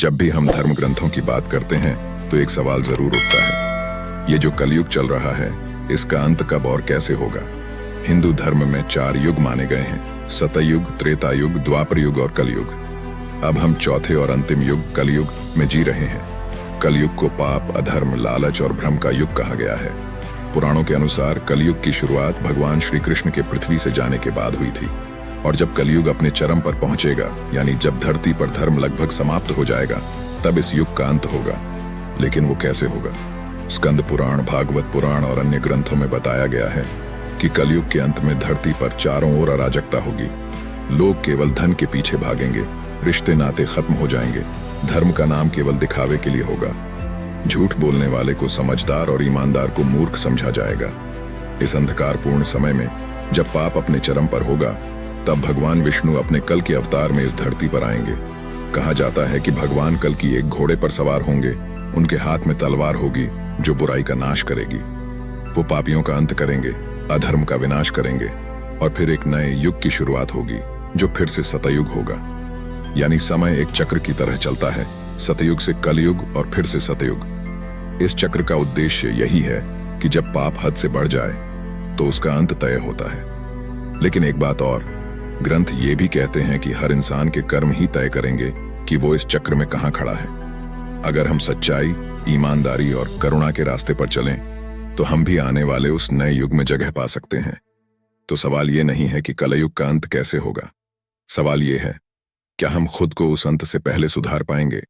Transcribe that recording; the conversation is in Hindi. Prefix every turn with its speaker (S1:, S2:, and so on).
S1: जब भी हम धर्म ग्रंथों की बात करते हैं तो एक सवाल जरूर उठता है, ये जो कलयुग चल रहा है इसका अंत कब और कैसे होगा। हिंदू धर्म में 4 युग माने गए हैं, सतयुग, त्रेता युग, द्वापर युग और कलयुग। अब हम चौथे और अंतिम युग कलयुग में जी रहे हैं। कलयुग को पाप, अधर्म, लालच और भ्रम का युग कहा गया है। पुराणों के अनुसार कलयुग की शुरुआत भगवान श्री कृष्ण के पृथ्वी से जाने के बाद हुई थी, और जब कलयुग अपने चरम पर पहुंचेगा, यानी जब धरती पर धर्म लगभग समाप्त हो जाएगा, तब इस युग का अंत होगा। लेकिन वो कैसे होगा? स्कंद पुराण, भागवत पुराण और अन्य ग्रंथों में बताया गया है कि कलयुग के अंत में धरती पर चारों ओर अराजकता होगी। लोग केवल धन के पीछे भागेंगे, रिश्ते नाते खत्म हो जाएंगे, धर्म का नाम केवल दिखावे के लिए होगा। झूठ बोलने वाले को समझदार और ईमानदार को मूर्ख समझा जाएगा। इस अंधकारपूर्ण समय में जब पाप अपने चरम पर होगा, तब भगवान विष्णु अपने कल के अवतार में इस धरती पर आएंगे। कहा जाता है कि भगवान कल की एक घोड़े पर सवार होंगे, उनके हाथ में तलवार होगी जो बुराई का नाश करेगी। वो पापियों का अंत करेंगे, अधर्म का विनाश करेंगे, और फिर एक नए युग की शुरुआत होगी जो फिर से सतयुग होगा। यानी समय एक चक्र की तरह चलता है, सतयुग से कलयुग और फिर से सतयुग। इस चक्र का उद्देश्य यही है कि जब पाप हद से बढ़ जाए तो उसका अंत तय होता है। लेकिन एक बात और, ग्रंथ ये भी कहते हैं कि हर इंसान के कर्म ही तय करेंगे कि वो इस चक्र में कहां खड़ा है। अगर हम सच्चाई, ईमानदारी और करुणा के रास्ते पर चलें तो हम भी आने वाले उस नए युग में जगह पा सकते हैं। तो सवाल ये नहीं है कि कलयुग का अंत कैसे होगा, सवाल ये है, क्या हम खुद को उस अंत से पहले सुधार पाएंगे।